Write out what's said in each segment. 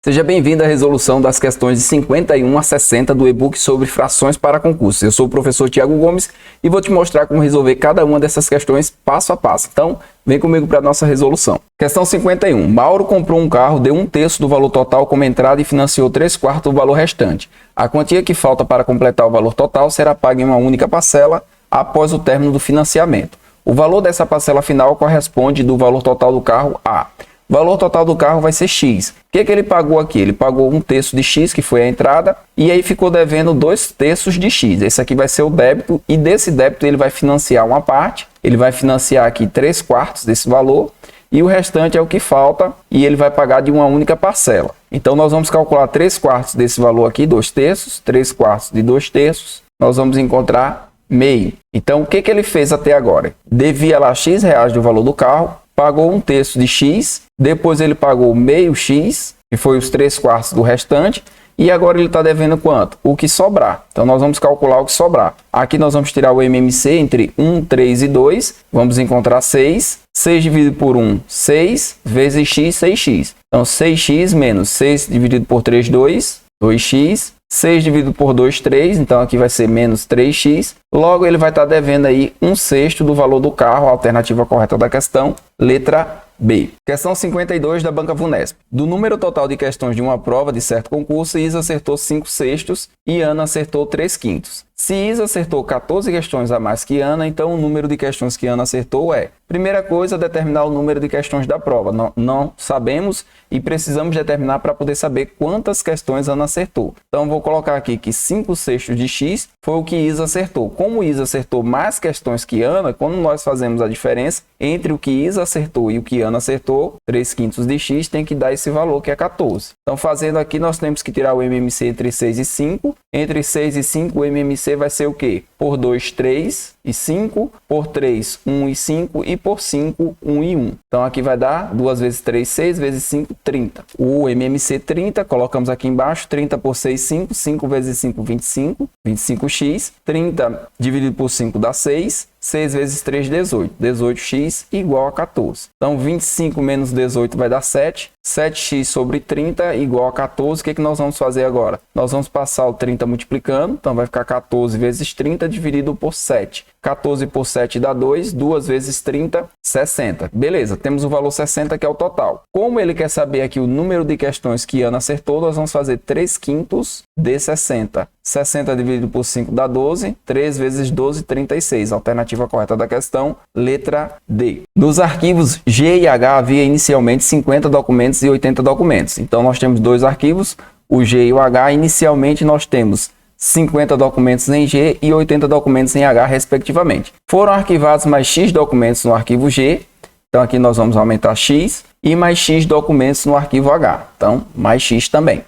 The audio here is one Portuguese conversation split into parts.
Seja bem-vindo à resolução das questões de 51 a 60 do e-book sobre frações para concursos. Eu sou o professor Tiago Gomes e vou te mostrar como resolver cada uma dessas questões passo a passo. Então, vem comigo para a nossa resolução. Questão 51. Mauro comprou um carro, deu 1/3 do valor total como entrada e financiou 3/4 do valor restante. A quantia que falta para completar o valor total será paga em uma única parcela após o término do financiamento. O valor dessa parcela final corresponde do valor total do carro A. O valor total do carro vai ser X. O que ele pagou aqui? Ele pagou 1/3 de X, que foi a entrada, e aí ficou devendo 2/3 de X. Esse aqui vai ser o débito, e desse débito ele vai financiar uma parte. Ele vai financiar aqui 3/4 desse valor, e o restante é o que falta, e ele vai pagar de uma única parcela. Então, nós vamos calcular 3/4 desse valor aqui, 2/3, 3/4 de 2/3, nós vamos encontrar meio. Então, o que ele fez até agora? Devia lá X reais do valor do carro, pagou 1/3 de X, depois ele pagou meio X, que foi os 3/4 do restante, e agora ele está devendo quanto? O que sobrar. Então, nós vamos calcular o que sobrar. Aqui nós vamos tirar o MMC entre 1, 3 e 2, vamos encontrar 6. 6 dividido por 1, 6, vezes X, 6X. Então, 6X menos 6 dividido por 3, 2, 2X. 6 dividido por 2, 3, então aqui vai ser menos 3x. Logo, ele vai estar devendo aí 1/6 do valor do carro, a alternativa correta da questão, letra B. Questão 52 da Banca Vunesp. Do número total de questões de uma prova de certo concurso, Isa acertou 5/6 e Ana acertou 3/5. Se Isa acertou 14 questões a mais que Ana, então o número de questões que Ana acertou é... Primeira coisa, determinar o número de questões da prova. Não sabemos e precisamos determinar para poder saber quantas questões Ana acertou. Então, vou colocar aqui que 5/6 de X foi o que Isa acertou. Como Isa acertou mais questões que Ana, quando nós fazemos a diferença entre o que Isa acertou e o que Ana acertou, 3/5 de X tem que dar esse valor, que é 14. Então, fazendo aqui, nós temos que tirar o MMC entre 6 e 5. Entre 6 e 5, o MMC vai ser o quê? Por 2, 3 e 5. Por 3, 1 e 5. E por 5, 1 e 1. Então, aqui vai dar 2 vezes 3, 6, vezes 5, 30. O MMC 30, colocamos aqui embaixo. 30 por 6, 5. 5 vezes 5, 25. 25x. 30 dividido por 5 dá 6. 6 vezes 3, 18. 18x igual a 14. Então, 25 menos 18 vai dar 7. 7x sobre 30 igual a 14. O que nós vamos fazer agora? Nós vamos passar o 30 multiplicando. Então, vai ficar 14 vezes 30 dividido por 7. 14 por 7 dá 2. 2 vezes 30, 60. Beleza, temos o valor 60, que é o total. Como ele quer saber aqui o número de questões que Ana acertou, nós vamos fazer 3/5 de 60. 60 dividido por 5 dá 12. 3 vezes 12, 36. Alternativa correta da questão, letra D. Nos arquivos G e H havia inicialmente 50 documentos e 80 documentos. Então, nós temos dois arquivos, o G e o H. Inicialmente, nós temos 50 documentos em G e 80 documentos em H, respectivamente. Foram arquivados mais X documentos no arquivo G. Então, aqui nós vamos aumentar X. E mais X documentos no arquivo H. Então, mais X também.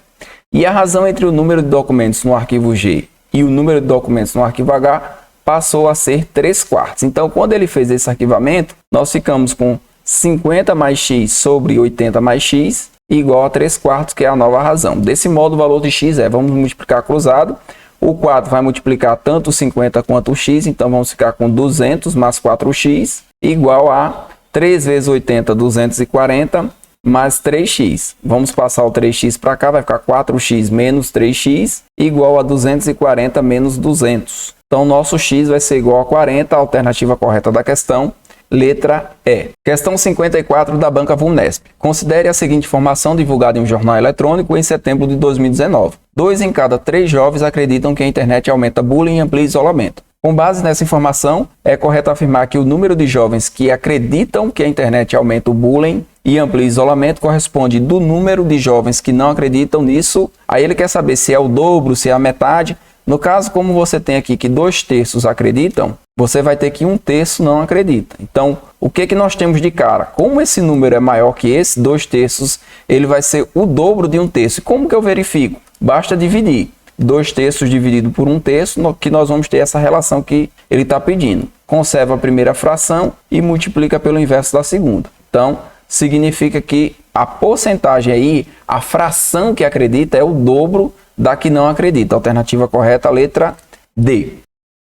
E a razão entre o número de documentos no arquivo G e o número de documentos no arquivo H passou a ser 3/4. Então, quando ele fez esse arquivamento, nós ficamos com 50 mais X sobre 80 mais X igual a 3/4, que é a nova razão. Desse modo, o valor de X vamos multiplicar cruzado. O 4 vai multiplicar tanto o 50 quanto o X, então vamos ficar com 200 mais 4x igual a 3 vezes 80, 240, mais 3x. Vamos passar o 3x para cá, vai ficar 4x menos 3x igual a 240 menos 200. Então, nosso x vai ser igual a 40, a alternativa correta da questão, letra E. Questão 54 da Banca Vunesp. Considere a seguinte informação divulgada em um jornal eletrônico em setembro de 2019. 2 em cada 3 jovens acreditam que a internet aumenta bullying e amplia isolamento. Com base nessa informação, é correto afirmar que o número de jovens que acreditam que a internet aumenta o bullying e amplia o isolamento corresponde do número de jovens que não acreditam nisso. Aí ele quer saber se é o dobro, se é a metade. No caso, como você tem aqui que 2/3 acreditam, você vai ter que 1/3 não acredita. Então, o que nós temos de cara? Como esse número é maior que esse, 2/3, ele vai ser o dobro de 1/3. Como que eu verifico? Basta dividir. 2/3 dividido por 1/3, que nós vamos ter essa relação que ele está pedindo. Conserva a primeira fração e multiplica pelo inverso da segunda. Então, significa que a porcentagem aí, a fração que acredita é o dobro da que não acredita. Alternativa correta, letra D.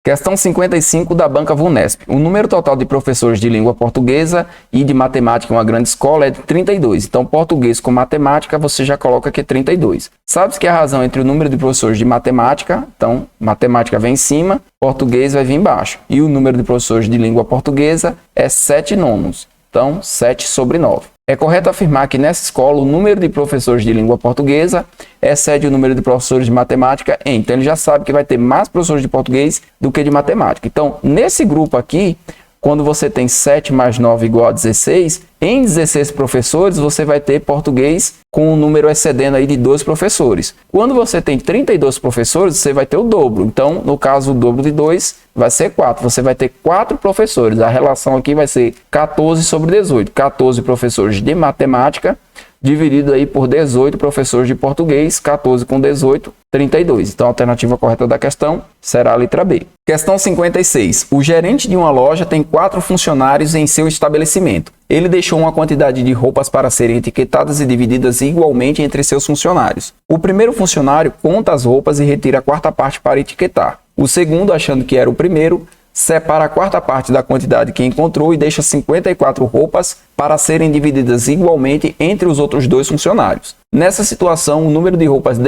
Questão 55 da banca VUNESP. O número total de professores de língua portuguesa e de matemática em uma grande escola é de 32. Então, português com matemática, você já coloca aqui 32. Sabe-se que a razão entre o número de professores de matemática, então, matemática vem em cima, português vai vir embaixo. E o número de professores de língua portuguesa é 7 nonos. Então, 7 sobre 9. É correto afirmar que nessa escola o número de professores de língua portuguesa excede o número de professores de matemática. Então, ele já sabe que vai ter mais professores de português do que de matemática. Então, nesse grupo aqui, quando você tem 7 mais 9 igual a 16, em 16 professores, você vai ter português com um número excedendo aí de 2 professores. Quando você tem 32 professores, você vai ter o dobro. Então, no caso, o dobro de 2 vai ser 4. Você vai ter 4 professores. A relação aqui vai ser 14 sobre 18. 14 professores de matemática, dividido aí por 18 professores de português, 14 com 18, 32. Então, a alternativa correta da questão será a letra B. Questão 56. O gerente de uma loja tem 4 funcionários em seu estabelecimento. Ele deixou uma quantidade de roupas para serem etiquetadas e divididas igualmente entre seus funcionários. O primeiro funcionário conta as roupas e retira a quarta parte para etiquetar. O segundo, achando que era o primeiro, separa a quarta parte da quantidade que encontrou e deixa 54 roupas para serem divididas igualmente entre os outros 2 funcionários. Nessa situação, o número de roupas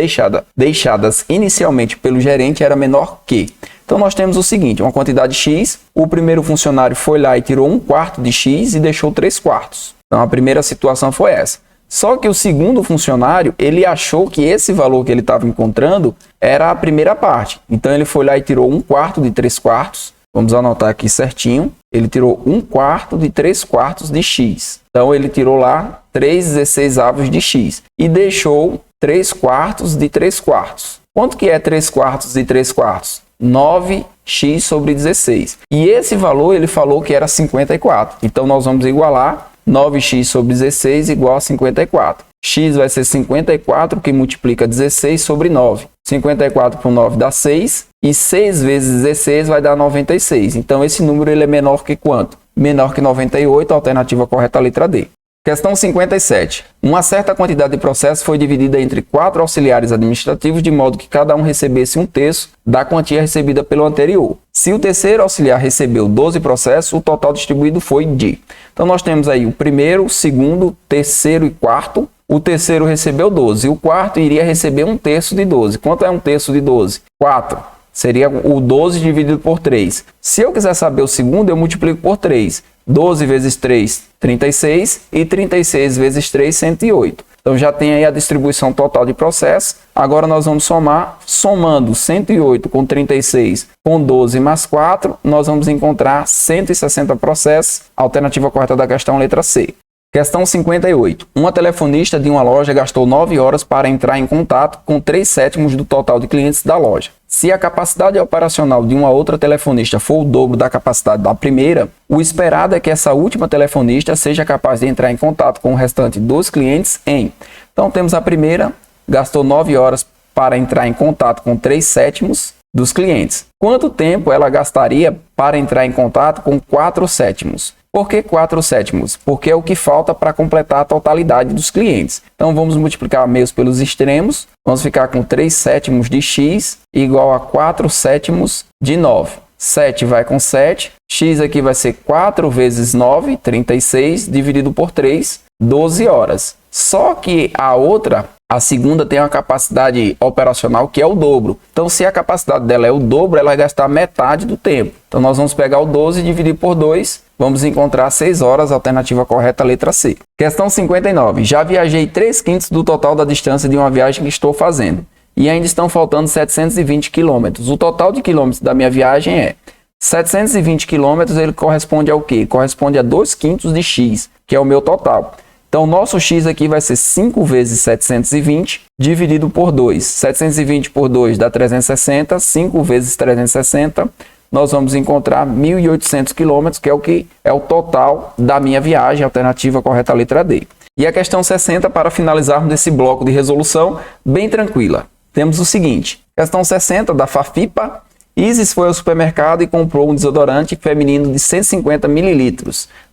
deixadas inicialmente pelo gerente era menor que... Então, nós temos o seguinte, uma quantidade X, o primeiro funcionário foi lá e tirou 1/4 de X e deixou 3/4. Então, a primeira situação foi essa. Só que o segundo funcionário, ele achou que esse valor que ele estava encontrando era a primeira parte. Então, ele foi lá e tirou 1/4 de 3/4. Vamos anotar aqui certinho. Ele tirou 1/4 de 3/4 de X. Então, ele tirou lá 3/16 de X. E deixou 3/4 de 3/4. Quanto que é 3/4 de 3/4? 9x sobre 16. E esse valor ele falou que era 54. Então, nós vamos igualar 9x sobre 16 igual a 54. X vai ser 54, que multiplica 16 sobre 9. 54 por 9 dá 6. E 6 vezes 16 vai dar 96. Então, esse número ele é menor que quanto? Menor que 98, a alternativa correta é a letra D. Questão 57. Uma certa quantidade de processos foi dividida entre 4 auxiliares administrativos, de modo que cada um recebesse 1/3 da quantia recebida pelo anterior. Se o terceiro auxiliar recebeu 12 processos, o total distribuído foi de... Então, nós temos aí o primeiro, o segundo, terceiro e quarto. O terceiro recebeu 12. O quarto iria receber 1/3 de 12. Quanto é 1/3 de 12? 4. Seria o 12 dividido por 3. Se eu quiser saber o segundo, eu multiplico por 3. 12 vezes 3, 36. E 36 vezes 3, 108. Então, já tem aí a distribuição total de processos. Agora, nós vamos somar. Somando 108 com 36 com 12 mais 4, nós vamos encontrar 160 processos. A alternativa correta da questão, letra C. Questão 58. Uma telefonista de uma loja gastou 9 horas para entrar em contato com 3/7 do total de clientes da loja. Se a capacidade operacional de uma outra telefonista for o dobro da capacidade da primeira, o esperado é que essa última telefonista seja capaz de entrar em contato com o restante dos clientes em... Então, temos a primeira, gastou 9 horas para entrar em contato com 3/7 dos clientes. Quanto tempo ela gastaria para entrar em contato com 4/7? Por que 4/7? Porque é o que falta para completar a totalidade dos clientes. Então, vamos multiplicar meios pelos extremos. Vamos ficar com 3/7 de x igual a 4/7 de 9. 7 vai com 7. X aqui vai ser 4 vezes 9, 36, dividido por 3, 12 horas. Só que a outra, a segunda, tem uma capacidade operacional que é o dobro. Então, se a capacidade dela é o dobro, ela vai gastar metade do tempo. Então, nós vamos pegar o 12 e dividir por 2. Vamos encontrar 6 horas, a alternativa correta, letra C. Questão 59. Já viajei 3/5 do total da distância de uma viagem que estou fazendo. E ainda estão faltando 720 quilômetros. O total de quilômetros da minha viagem é 720 quilômetros, ele corresponde ao quê? Corresponde a 2/5 de x, que é o meu total. Então, nosso x aqui vai ser 5 vezes 720 dividido por 2. 720 por 2 dá 360, 5 vezes 360, nós vamos encontrar 1.800 quilômetros, que é o que é o total da minha viagem, alternativa correta, letra D. E a questão 60, para finalizarmos esse bloco de resolução, bem tranquila. Temos o seguinte, questão 60 da Fafipa. Isis foi ao supermercado e comprou um desodorante feminino de 150 ml.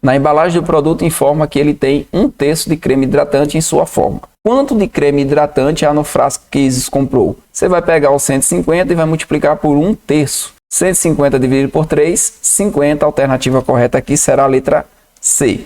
Na embalagem do produto informa que ele tem 1/3 de creme hidratante em sua forma. Quanto de creme hidratante há no frasco que Isis comprou? Você vai pegar os 150 e vai multiplicar por 1/3. 150 dividido por 3, 50. A alternativa correta aqui será a letra C.